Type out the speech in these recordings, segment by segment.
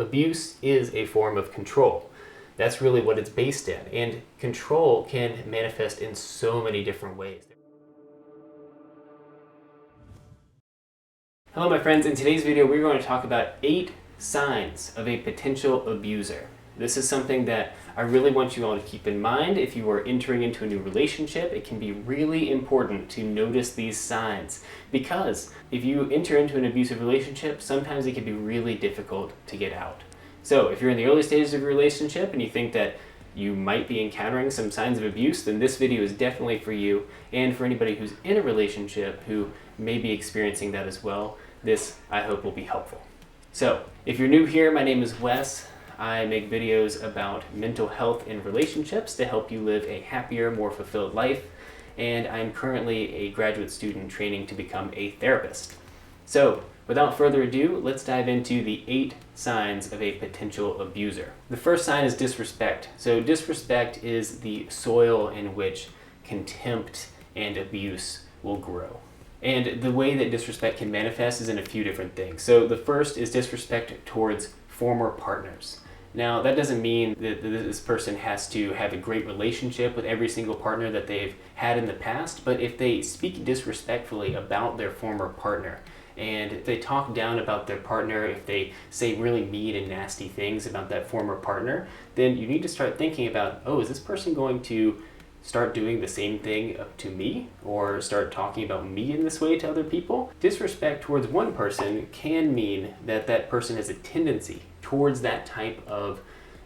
Abuse is a form of control. That's really what it's based in. And control can manifest in so many different ways. Hello my friends, in today's video we're going to talk about 8 signs of a potential abuser. This is something that I really want you all to keep in mind. If you are entering into a new relationship, it can be really important to notice these signs, because if you enter into an abusive relationship, sometimes it can be really difficult to get out. So if you're in the early stages of your relationship and you think that you might be encountering some signs of abuse, then this video is definitely for you. And for anybody who's in a relationship who may be experiencing that as well, this I hope will be helpful. So if you're new here, my name is Wes. I make videos about mental health in relationships to help you live a happier, more fulfilled life. And I'm currently a graduate student training to become a therapist. So without further ado, let's dive into the 8 signs of a potential abuser. The first sign is disrespect. So disrespect is the soil in which contempt and abuse will grow. And the way that disrespect can manifest is in a few different things. So the first is disrespect towards former partners. Now, that doesn't mean that this person has to have a great relationship with every single partner that they've had in the past, but if they speak disrespectfully about their former partner, and if they talk down about their partner, if they say really mean and nasty things about that former partner, then you need to start thinking about, oh, is this person going to start doing the same thing to me, or start talking about me in this way to other people? Disrespect towards one person can mean that that person has a tendency towards that type of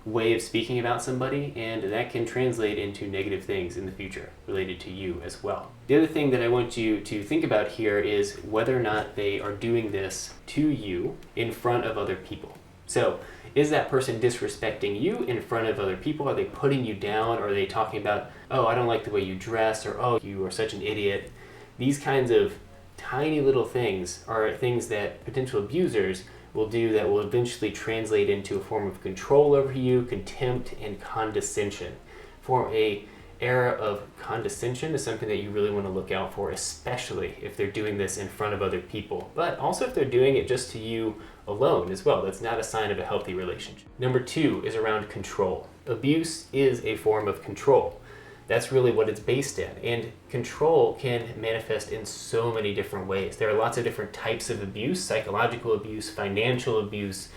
way of speaking about somebody, and that can translate into negative things in the future related to you as well. The other thing that I want you to think about here is whether or not they are doing this to you in front of other people. So is that person disrespecting you in front of other people? Are they putting you down? Or are they talking about, oh, I don't like the way you dress, or oh, you are such an idiot? These kinds of tiny little things are things that potential abusers will do that will eventually translate into a form of control over you, contempt, and condescension. For a era of condescension is something that you really want to look out for, especially if they're doing this in front of other people, but also if they're doing it just to you alone as well. That's not a sign of a healthy relationship. Number 2 is around control. Abuse is a form of control. That's really what it's based in. And control can manifest in so many different ways. There are lots of different types of abuse: psychological abuse, financial abuse,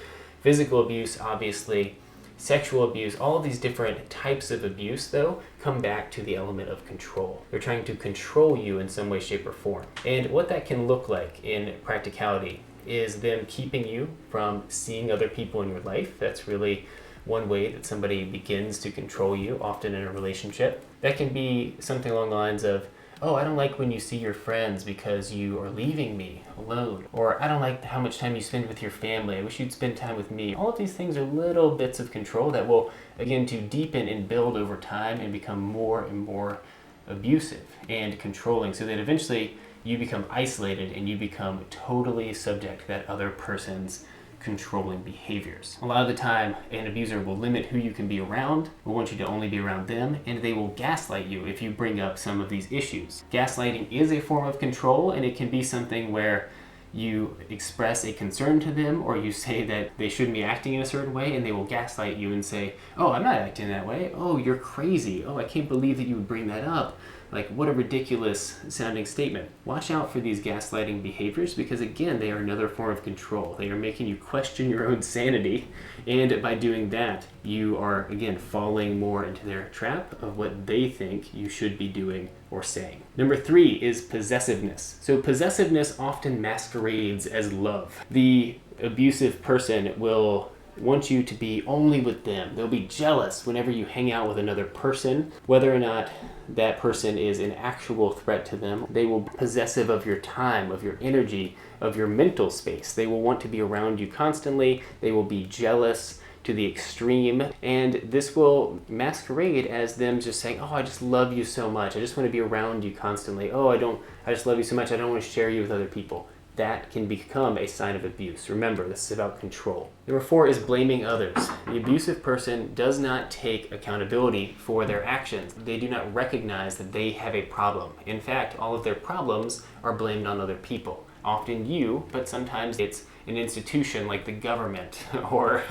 physical abuse, obviously, sexual abuse. All of these different types of abuse, though, come back to the element of control. They're trying to control you in some way, shape, or form. And what that can look like in practicality is them keeping you from seeing other people in your life. That's really one way that somebody begins to control you, often in a relationship. That can be something along the lines of, oh, I don't like when you see your friends because you are leaving me alone. Or I don't like how much time you spend with your family. I wish you'd spend time with me. All of these things are little bits of control that will, again, to deepen and build over time and become more and more abusive and controlling, so that eventually you become isolated and you become totally subject to that other person's controlling behaviors. A lot of the time, an abuser will limit who you can be around, will want you to only be around them, and they will gaslight you if you bring up some of these issues. Gaslighting is a form of control, and it can be something where you express a concern to them, or you say that they shouldn't be acting in a certain way, and they will gaslight you and say, oh, I'm not acting that way. Oh, you're crazy. Oh, I can't believe that you would bring that up. Like, what a ridiculous sounding statement. Watch out for these gaslighting behaviors, because again, they are another form of control. They are making you question your own sanity, and by doing that, you are, again, falling more into their trap of what they think you should be doing or saying. Number 3 is possessiveness. So possessiveness often masquerades as love. The abusive person will want you to be only with them. They'll be jealous whenever you hang out with another person, whether or not that person is an actual threat to them. They will be possessive of your time, of your energy, of your mental space. They will want to be around you constantly. They will be jealous to the extreme, and this will masquerade as them just saying, oh, I just love you so much. I just want to be around you constantly. Oh, I just love you so much. I don't want to share you with other people. That can become a sign of abuse. Remember, this is about control. Number 4 is blaming others. The abusive person does not take accountability for their actions. They do not recognize that they have a problem. In fact, all of their problems are blamed on other people. Often you, but sometimes it's an institution like the government or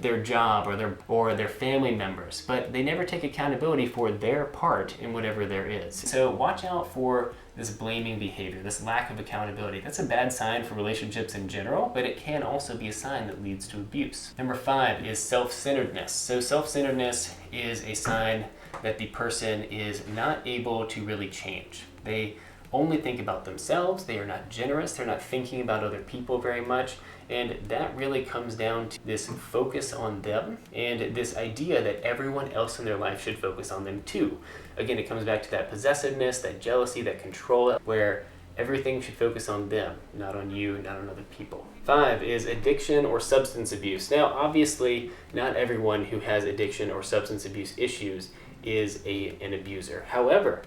their job or their family members, but they never take accountability for their part in whatever there is. So watch out for this blaming behavior, this lack of accountability. That's a bad sign for relationships in general, but it can also be a sign that leads to abuse. Number 5 is self-centeredness. So self-centeredness is a sign that the person is not able to really change. They only think about themselves, they are not generous, they're not thinking about other people very much, and that really comes down to this focus on them and this idea that everyone else in their life should focus on them too. Again, it comes back to that possessiveness, that jealousy, that control, where everything should focus on them, not on you, not on other people. 5 is addiction or substance abuse. Now, obviously, not everyone who has addiction or substance abuse issues is an abuser. However,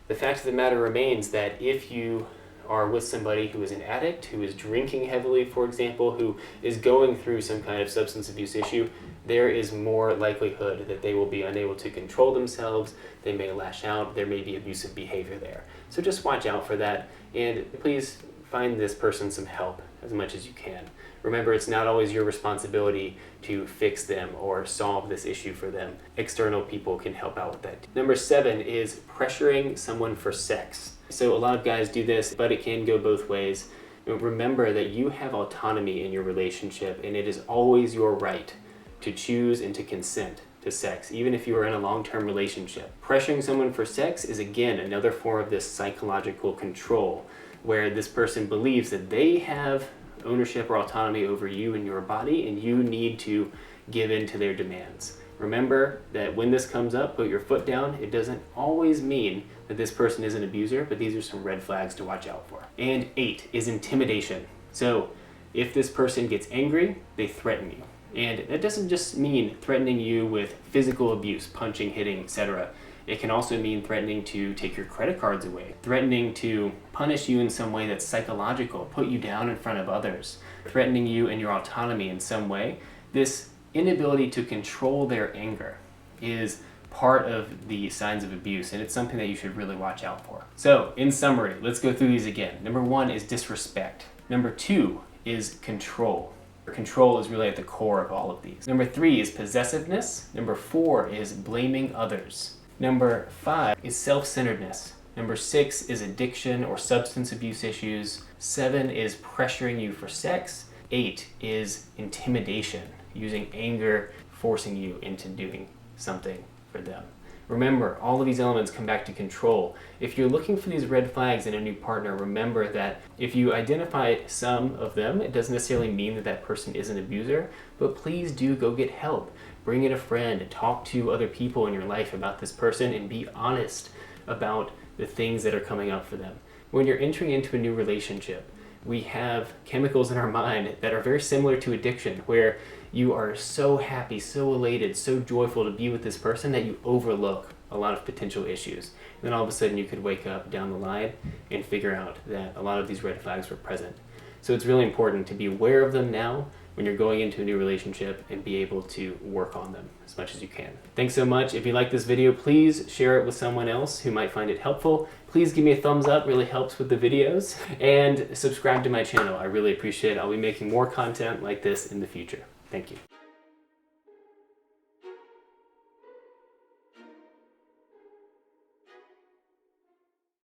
the fact of the matter remains that if you are with somebody who is an addict, who is drinking heavily, for example, who is going through some kind of substance abuse issue, there is more likelihood that they will be unable to control themselves, they may lash out, there may be abusive behavior there. So just watch out for that, and please find this person some help as much as you can. Remember, it's not always your responsibility to fix them or solve this issue for them. External people can help out with that. Number 7 is pressuring someone for sex. So a lot of guys do this, but it can go both ways. Remember that you have autonomy in your relationship, and it is always your right to choose and to consent to sex, even if you are in a long-term relationship. Pressuring someone for sex is, again, another form of this psychological control, where this person believes that they have ownership or autonomy over you and your body, and you need to give in to their demands. Remember that when this comes up, put your foot down. It doesn't always mean that this person is an abuser, but these are some red flags to watch out for. And 8 is intimidation. So if this person gets angry, they threaten you. And that doesn't just mean threatening you with physical abuse, punching, hitting, etc. It can also mean threatening to take your credit cards away, threatening to punish you in some way that's psychological, put you down in front of others, threatening you and your autonomy in some way. This inability to control their anger is part of the signs of abuse, and it's something that you should really watch out for. So, in summary, let's go through these again. Number 1 is disrespect. Number 2 is control. Control is really at the core of all of these. Number 3 is possessiveness. Number 4 is blaming others. Number 5 is self-centeredness. Number 6 is addiction or substance abuse issues. 7 is pressuring you for sex. 8 is intimidation, using anger, forcing you into doing something for them. Remember, all of these elements come back to control. If you're looking for these red flags in a new partner, remember that if you identify some of them, it doesn't necessarily mean that that person is an abuser, but please do go get help. Bring in a friend, talk to other people in your life about this person, and be honest about the things that are coming up for them. When you're entering into a new relationship, we have chemicals in our mind that are very similar to addiction, where you are so happy, so elated, so joyful to be with this person that you overlook a lot of potential issues. And then all of a sudden you could wake up down the line and figure out that a lot of these red flags were present. So it's really important to be aware of them now when you're going into a new relationship and be able to work on them as much as you can. Thanks so much. If you like this video, please share it with someone else who might find it helpful. Please give me a thumbs up, really helps with the videos. And subscribe to my channel. I really appreciate it. I'll be making more content like this in the future. Thank you.